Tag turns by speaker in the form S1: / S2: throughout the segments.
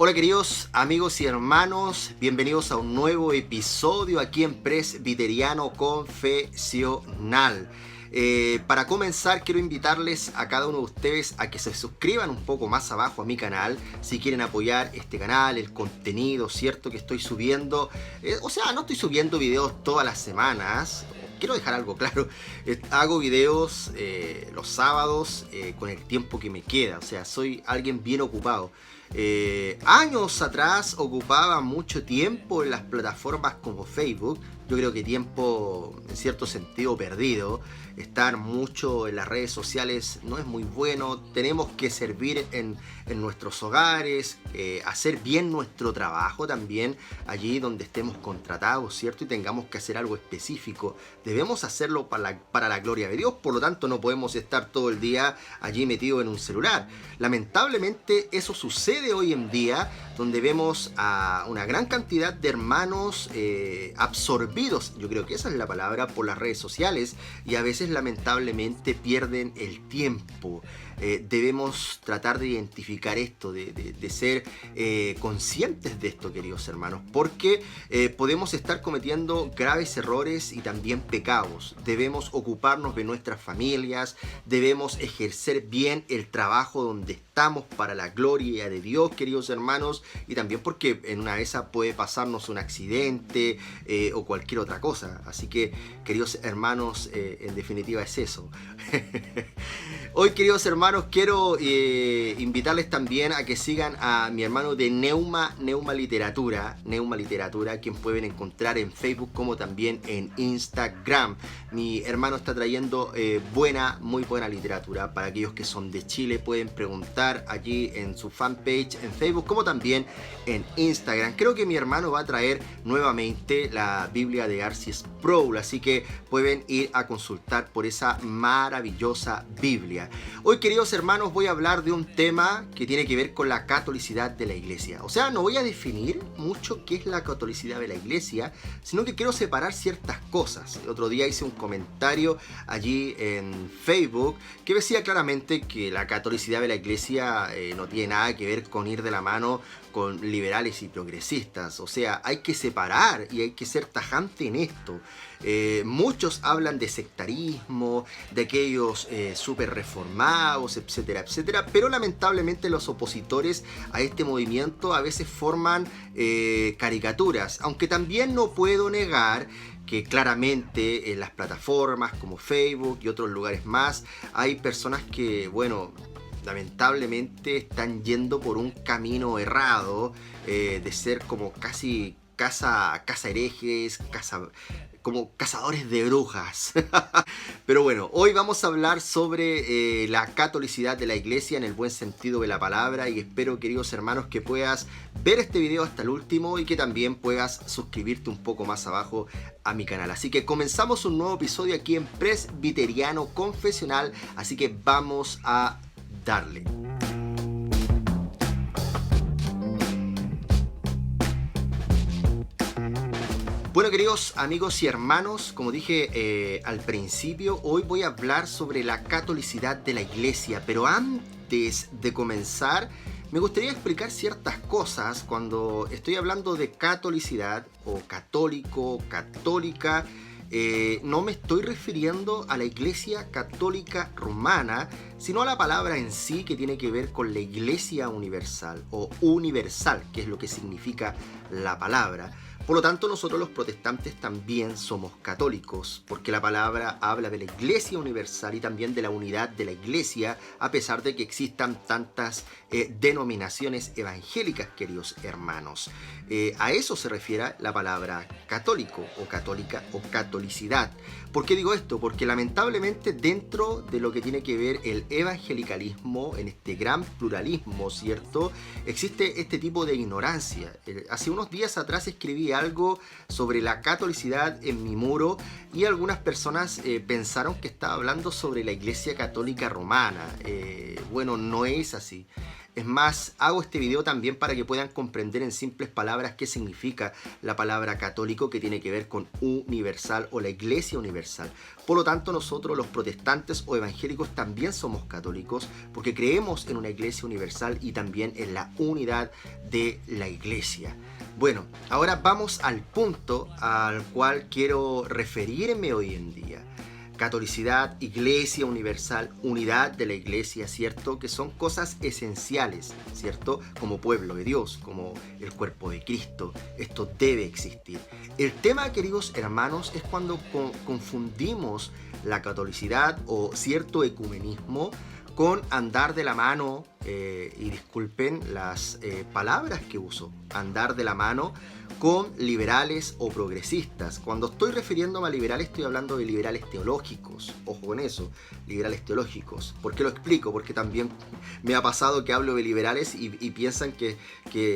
S1: Hola queridos amigos y hermanos, bienvenidos a un nuevo episodio aquí en Presbiteriano Confesional. Para comenzar quiero invitarles a cada uno de ustedes a que se suscriban un poco más abajo a mi canal si quieren apoyar este canal, el contenido, ¿cierto? Que estoy subiendo. No estoy subiendo videos todas las semanas. Quiero dejar algo claro, hago videos los sábados con el tiempo que me queda, o sea, soy alguien bien ocupado. Años atrás ocupaba mucho tiempo en las plataformas como Facebook. Yo creo que tiempo en cierto sentido perdido. Estar mucho en las redes sociales no es muy bueno. Tenemos que servir en nuestros hogares, hacer bien nuestro trabajo también allí donde estemos contratados, ¿cierto? Y tengamos que hacer algo específico. Debemos hacerlo para la gloria de Dios, por lo tanto no podemos estar todo el día allí metido en un celular. Lamentablemente eso sucede hoy en día, donde vemos a una gran cantidad de hermanos absorbidos, yo creo que esa es la palabra, por las redes sociales, y a veces lamentablemente pierden el tiempo. Debemos tratar de identificar esto, de ser conscientes de esto, queridos hermanos, porque podemos estar cometiendo graves errores y también pecados. Debemos ocuparnos de nuestras familias, debemos ejercer bien el trabajo donde estamos para la gloria de Dios, queridos hermanos, y también porque en una de esas puede pasarnos un accidente o cualquier otra cosa. Así que, queridos hermanos, en definitiva es eso. Hoy, queridos hermanos, quiero invitarles también a que sigan a mi hermano de Neuma Literatura, quien pueden encontrar en Facebook como también en Instagram. Mi hermano está trayendo muy buena literatura. Para aquellos que son de Chile pueden preguntar allí en su fanpage en Facebook como también en Instagram. Creo que mi hermano va a traer nuevamente la Biblia de R.C. Sproul, así que pueden ir a consultar por esa maravillosa Biblia. Hoy, queridos hermanos, voy a hablar de un tema que tiene que ver con la catolicidad de la iglesia. O sea, no voy a definir mucho qué es la catolicidad de la iglesia, sino que quiero separar ciertas cosas. El otro día hice un comentario allí en Facebook que decía claramente que la catolicidad de la iglesia no tiene nada que ver con ir de la mano con liberales y progresistas. O sea, hay que separar y hay que ser tajante en esto. Muchos hablan de sectarismo, de aquellos súper reformados, etcétera, etcétera, pero lamentablemente los opositores a este movimiento a veces forman caricaturas, aunque también no puedo negar que claramente en las plataformas como Facebook y otros lugares más hay personas que, bueno, lamentablemente están yendo por un camino errado de ser como casi casa herejes, como cazadores de brujas. Pero bueno, hoy vamos a hablar sobre la catolicidad de la iglesia en el buen sentido de la palabra, y espero, queridos hermanos, que puedas ver este video hasta el último y que también puedas suscribirte un poco más abajo a mi canal. Así que comenzamos un nuevo episodio aquí en Presbiteriano Confesional, así que vamos a darle. Bueno, queridos amigos y hermanos, como dije al principio, hoy voy a hablar sobre la catolicidad de la iglesia, pero antes de comenzar me gustaría explicar ciertas cosas. Cuando estoy hablando de catolicidad o católico, católica, no me estoy refiriendo a la Iglesia Católica Romana, sino a la palabra en sí, que tiene que ver con la Iglesia Universal o universal, que es lo que significa la palabra. Por lo tanto, nosotros los protestantes también somos católicos, porque la palabra habla de la Iglesia Universal y también de la unidad de la Iglesia, a pesar de que existan tantas denominaciones evangélicas, queridos hermanos. A eso se refiere la palabra católico o católica o catolicidad. ¿Por qué digo esto? Porque lamentablemente dentro de lo que tiene que ver el evangelicalismo, en este gran pluralismo, ¿cierto?, existe este tipo de ignorancia. Hace unos días atrás escribí algo sobre la catolicidad en mi muro y algunas personas pensaron que estaba hablando sobre la Iglesia Católica Romana. Bueno, no es así. Es más, hago este video también para que puedan comprender en simples palabras qué significa la palabra católico, que tiene que ver con universal o la iglesia universal. Por lo tanto, nosotros los protestantes o evangélicos también somos católicos porque creemos en una iglesia universal y también en la unidad de la iglesia. Bueno, ahora vamos al punto al cual quiero referirme hoy en día. Catolicidad, iglesia universal, unidad de la iglesia, ¿cierto? Que son cosas esenciales, ¿cierto? Como pueblo de Dios, como el cuerpo de Cristo. Esto debe existir. El tema, queridos hermanos, es cuando confundimos la catolicidad o cierto ecumenismo con andar de la mano, y disculpen las palabras que uso, andar de la mano con liberales o progresistas. Cuando estoy refiriéndome a liberales, estoy hablando de liberales teológicos. Ojo con eso, liberales teológicos. ¿Por qué lo explico? Porque también me ha pasado que hablo de liberales y piensan que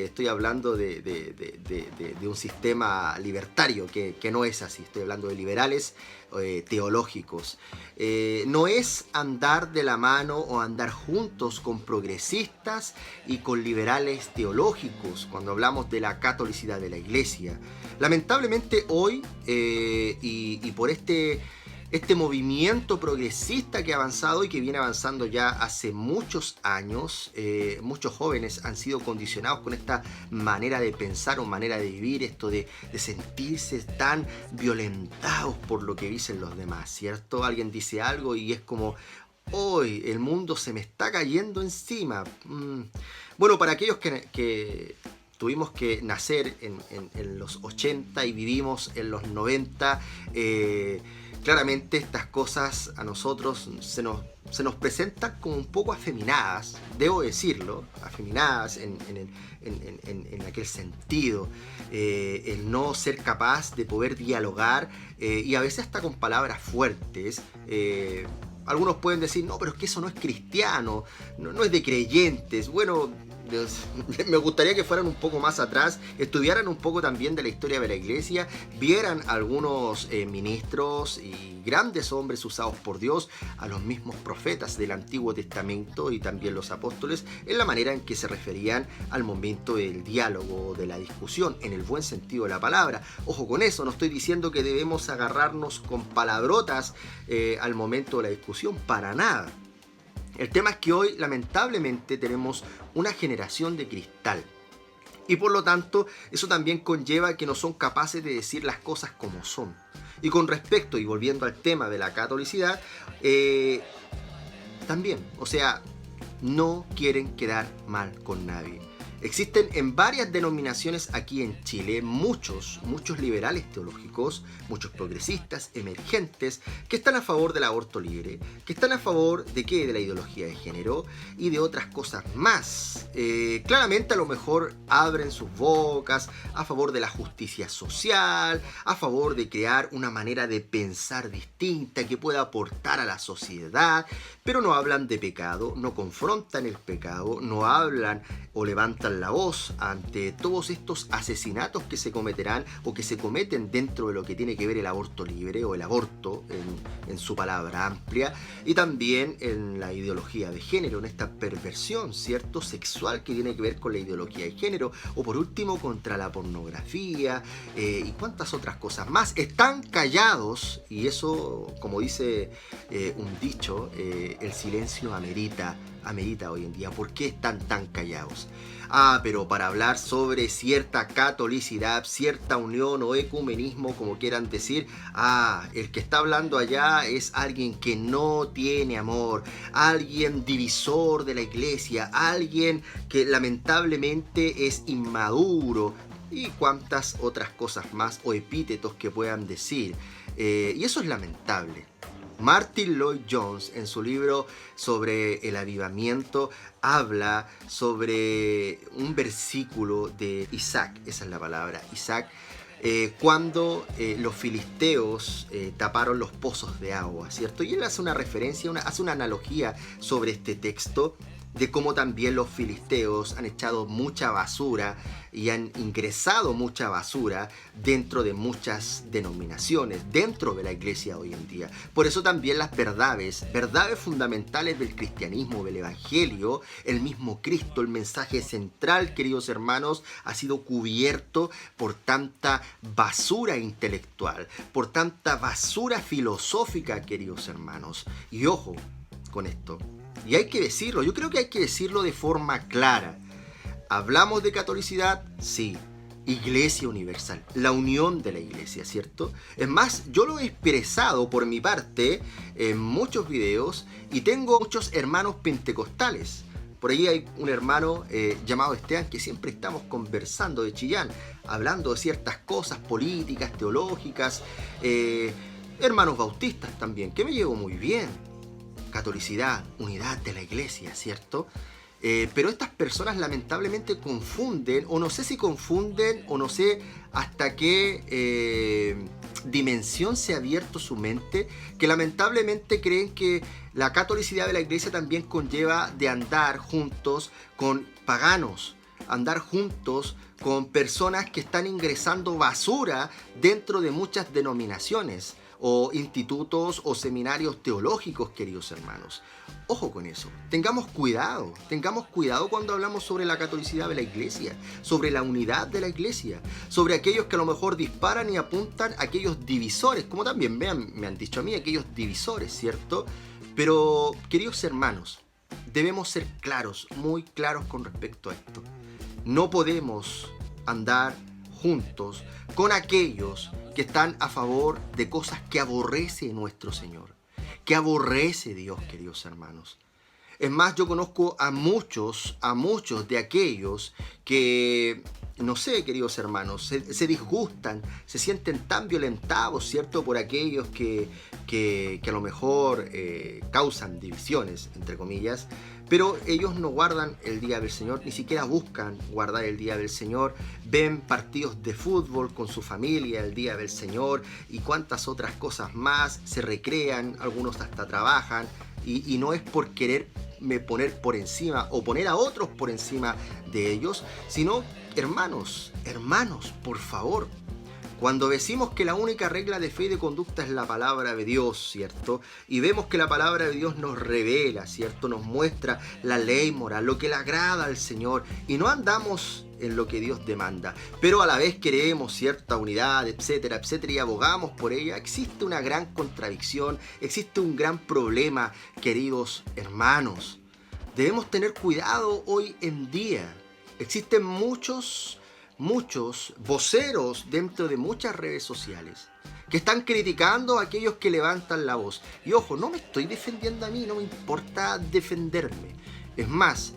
S1: estoy hablando de un sistema libertario, que no es así. Estoy hablando de liberales teológicos. No es andar de la mano o andar juntos con progresistas y con liberales teológicos cuando hablamos de la catolicidad de la iglesia. Lamentablemente hoy, y por este movimiento progresista que ha avanzado y que viene avanzando ya hace muchos años, muchos jóvenes han sido condicionados con esta manera de pensar o manera de vivir, esto de sentirse tan violentados por lo que dicen los demás, ¿cierto? Alguien dice algo y es como: hoy el mundo se me está cayendo encima. Bueno, para aquellos que tuvimos que nacer en los 80 y vivimos en los 90, claramente estas cosas a nosotros se nos presentan como un poco afeminadas, debo decirlo, afeminadas en aquel sentido, el no ser capaz de poder dialogar, y a veces hasta con palabras fuertes. Algunos pueden decir: no, pero es que eso no es cristiano, no es de creyentes. Bueno, me gustaría que fueran un poco más atrás, estudiaran un poco también de la historia de la iglesia, vieran algunos ministros y grandes hombres usados por Dios, a los mismos profetas del Antiguo Testamento y también los apóstoles, en la manera en que se referían al momento del diálogo, de la discusión, en el buen sentido de la palabra. Ojo con eso, no estoy diciendo que debemos agarrarnos con palabrotas al momento de la discusión, para nada. El tema es que hoy, lamentablemente, tenemos una generación de cristal. Y por lo tanto, eso también conlleva que no son capaces de decir las cosas como son. Y con respecto, y volviendo al tema de la catolicidad, también, o sea, no quieren quedar mal con nadie. Existen en varias denominaciones aquí en Chile muchos liberales teológicos, muchos progresistas emergentes que están a favor del aborto libre, que están a favor de ¿qué? De la ideología de género y de otras cosas más. Claramente a lo mejor abren sus bocas a favor de la justicia social, a favor de crear una manera de pensar distinta que pueda aportar a la sociedad, pero no hablan de pecado, no confrontan el pecado, no hablan o levantan la voz ante todos estos asesinatos que se cometerán o que se cometen dentro de lo que tiene que ver el aborto libre o el aborto en su palabra amplia, y también en la ideología de género, en esta perversión, ¿cierto?, sexual que tiene que ver con la ideología de género, o por último contra la pornografía y cuantas otras cosas más. Están callados, y eso, como dice un dicho, el silencio amerita hoy en día. ¿Por qué están tan callados? Pero para hablar sobre cierta catolicidad, cierta unión o ecumenismo, como quieran decir, el que está hablando allá es alguien que no tiene amor, alguien divisor de la iglesia, alguien que lamentablemente es inmaduro, y cuantas otras cosas más o epítetos que puedan decir. Y eso es lamentable. Martyn Lloyd-Jones, en su libro sobre el avivamiento, habla sobre un versículo de Isaac, esa es la palabra, Isaac, cuando los filisteos taparon los pozos de agua, ¿cierto? Y él hace una referencia, hace una analogía sobre este texto, de cómo también los filisteos han echado mucha basura y han ingresado mucha basura dentro de muchas denominaciones, dentro de la iglesia hoy en día. Por eso también las verdades fundamentales del cristianismo, del evangelio, el mismo Cristo, el mensaje central, queridos hermanos, ha sido cubierto por tanta basura intelectual, por tanta basura filosófica, queridos hermanos. Y ojo con esto. Y hay que decirlo, yo creo que hay que decirlo de forma clara. ¿Hablamos de catolicidad? Sí. Iglesia universal, la unión de la iglesia, ¿cierto? Es más, yo lo he expresado por mi parte en muchos videos y tengo muchos hermanos pentecostales. Por ahí hay un hermano llamado Esteban que siempre estamos conversando de Chillán, hablando de ciertas cosas políticas, teológicas, hermanos bautistas también, que me llevo muy bien. Catolicidad, unidad de la iglesia, ¿cierto? Pero estas personas lamentablemente confunden, o no sé si confunden, o no sé hasta qué dimensión se ha abierto su mente, que lamentablemente creen que la catolicidad de la iglesia también conlleva de andar juntos con paganos, andar juntos con personas que están ingresando basura dentro de muchas denominaciones o institutos o seminarios teológicos, queridos hermanos. Ojo con eso, tengamos cuidado cuando hablamos sobre la catolicidad de la iglesia, sobre la unidad de la iglesia, sobre aquellos que a lo mejor disparan y apuntan a aquellos divisores, como también me han dicho a mí, aquellos divisores, ¿cierto? Pero, queridos hermanos, debemos ser claros, muy claros con respecto a esto. No podemos andar juntos con aquellos que están a favor de cosas que aborrece nuestro Señor, que aborrece Dios, queridos hermanos. Es más, yo conozco a muchos de aquellos que, no sé, queridos hermanos, se disgustan, se sienten tan violentados, ¿cierto?, por aquellos que a lo mejor causan divisiones, entre comillas, pero ellos no guardan el día del Señor, ni siquiera buscan guardar el día del Señor, ven partidos de fútbol con su familia el día del Señor y cuantas otras cosas más, se recrean, algunos hasta trabajan, y no es por quererme poner por encima o poner a otros por encima de ellos, sino, hermanos, por favor, cuando decimos que la única regla de fe y de conducta es la palabra de Dios, ¿cierto? Y vemos que la palabra de Dios nos revela, ¿cierto? Nos muestra la ley moral, lo que le agrada al Señor, y no andamos en lo que Dios demanda, pero a la vez queremos cierta unidad, etcétera, etcétera, y abogamos por ella. Existe una gran contradicción, existe un gran problema, queridos hermanos. Debemos tener cuidado hoy en día. Existen muchos voceros dentro de muchas redes sociales que están criticando a aquellos que levantan la voz. Y ojo, no me estoy defendiendo a mí, no me importa defenderme. Es más,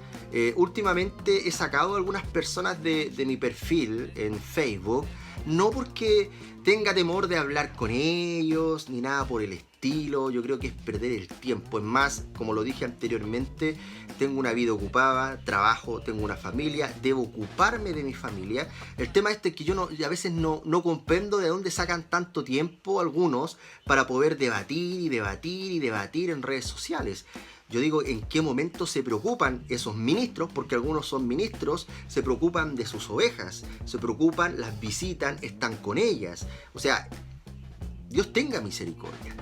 S1: últimamente he sacado a algunas personas de mi perfil en Facebook, no porque tenga temor de hablar con ellos ni nada por el estilo. Yo creo que es perder el tiempo. Es más, como lo dije anteriormente, tengo una vida ocupada, trabajo, tengo una familia, debo ocuparme de mi familia. El tema es que yo a veces no comprendo de dónde sacan tanto tiempo algunos para poder debatir en redes sociales. Yo digo, ¿en qué momento se preocupan esos ministros? Porque algunos son ministros, se preocupan de sus ovejas, se preocupan, las visitan, están con ellas. O sea, Dios tenga misericordia,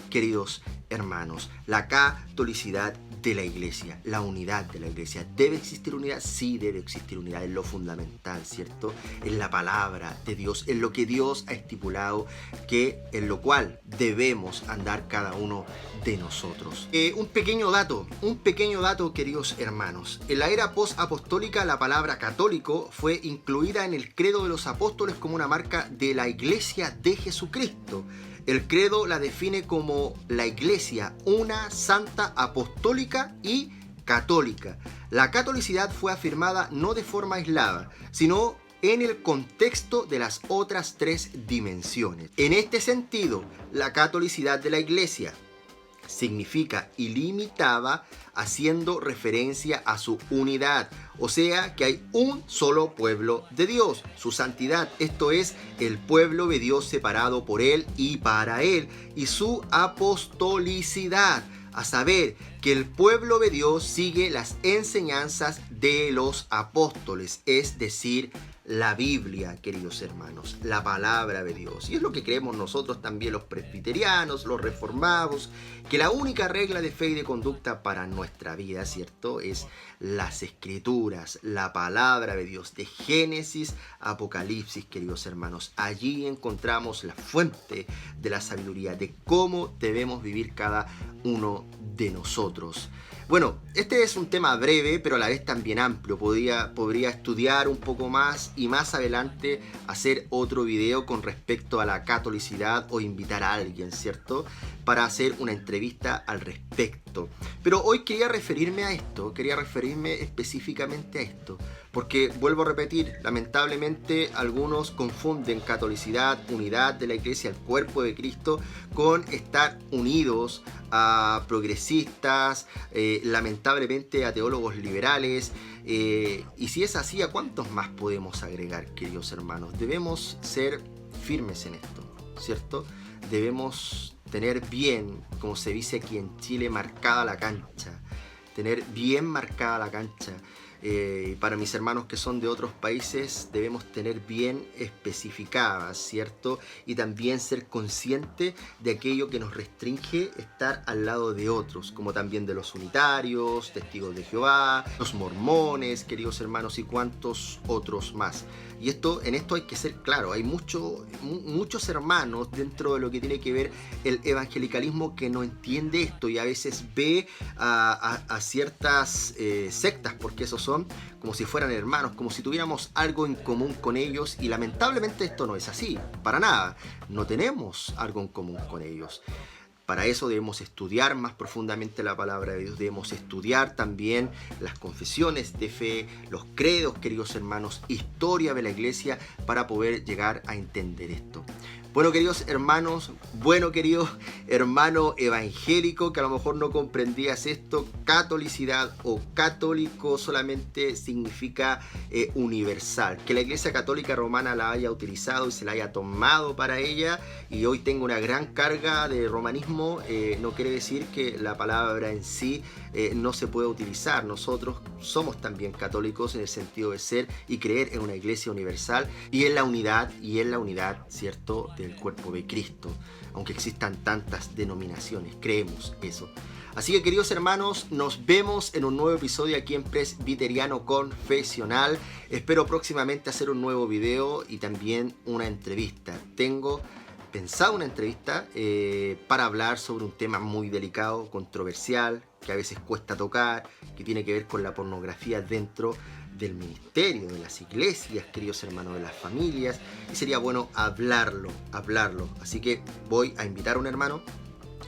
S1: queridos hermanos. La catolicidad de la iglesia, la unidad de la iglesia. ¿Debe existir unidad? Sí, debe existir unidad, es lo fundamental, ¿cierto? En la palabra de Dios, en lo que Dios ha estipulado, en lo cual debemos andar cada uno de nosotros. Un pequeño dato, queridos hermanos. En la era post-apostólica, la palabra católico fue incluida en el credo de los apóstoles como una marca de la iglesia de Jesucristo. El credo la define como la iglesia, una, santa, apostólica y católica. La catolicidad fue afirmada no de forma aislada, sino en el contexto de las otras tres dimensiones. En este sentido, la catolicidad de la iglesia significa ilimitada, haciendo referencia a su unidad, o sea que hay un solo pueblo de Dios, su santidad, esto es, el pueblo de Dios separado por Él y para Él, y su apostolicidad, a saber que el pueblo de Dios sigue las enseñanzas de los apóstoles, es decir, la Biblia, queridos hermanos, la palabra de Dios. Y es lo que creemos nosotros también, los presbiterianos, los reformados, que la única regla de fe y de conducta para nuestra vida, ¿cierto?, es las Escrituras, la palabra de Dios, de Génesis a Apocalipsis, queridos hermanos. Allí encontramos la fuente de la sabiduría, de cómo debemos vivir cada uno de nosotros. Bueno, este es un tema breve, pero a la vez también amplio. Podría estudiar un poco más y más adelante hacer otro video con respecto a la catolicidad o invitar a alguien, ¿cierto?, para hacer una entrevista al respecto. Pero hoy quería referirme específicamente a esto, porque vuelvo a repetir, lamentablemente algunos confunden catolicidad, unidad de la iglesia, el cuerpo de Cristo, con estar unidos a progresistas, lamentablemente a teólogos liberales, y si es así, ¿a cuántos más podemos agregar, queridos hermanos? Debemos ser firmes en esto, ¿cierto? Debemos tener bien, como se dice aquí en Chile, marcada la cancha, tener bien marcada la cancha. Para mis hermanos que son de otros países, debemos tener bien especificadas, ¿cierto? Y también ser consciente de aquello que nos restringe estar al lado de otros, como también de los unitarios, testigos de Jehová, los mormones, queridos hermanos, y cuantos otros más. Y en esto hay que ser claro, hay muchos hermanos dentro de lo que tiene que ver el evangelicalismo que no entiende esto y a veces ve a ciertas sectas, porque esos son como si fueran hermanos, como si tuviéramos algo en común con ellos, y lamentablemente esto no es así, para nada, no tenemos algo en común con ellos. Para eso debemos estudiar más profundamente la palabra de Dios, debemos estudiar también las confesiones de fe, los credos, queridos hermanos, historia de la iglesia, para poder llegar a entender esto. Bueno, queridos hermanos, querido hermano evangélico que a lo mejor no comprendías esto, catolicidad o católico solamente significa universal. Que la Iglesia Católica Romana la haya utilizado y se la haya tomado para ella, y hoy tengo una gran carga de romanismo, no quiere decir que la palabra en sí no se puede utilizar. Nosotros somos también católicos en el sentido de ser y creer en una iglesia universal y en la unidad, ¿cierto?, del cuerpo de Cristo. Aunque existan tantas denominaciones, creemos eso. Así que, queridos hermanos, nos vemos en un nuevo episodio aquí en Presbiteriano Confesional. Espero próximamente hacer un nuevo video y también una entrevista. Tengo pensado una entrevista para hablar sobre un tema muy delicado, controversial, que a veces cuesta tocar, que tiene que ver con la pornografía dentro del ministerio, de las iglesias, queridos hermanos, de las familias, y sería bueno hablarlo. Así que voy a invitar a un hermano.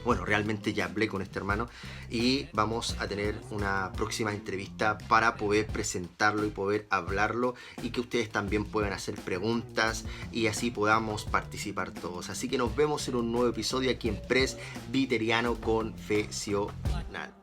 S1: Bueno, realmente ya hablé con este hermano y vamos a tener una próxima entrevista para poder presentarlo y poder hablarlo, y que ustedes también puedan hacer preguntas y así podamos participar todos. Así que nos vemos en un nuevo episodio aquí en Presbiteriano Confesional.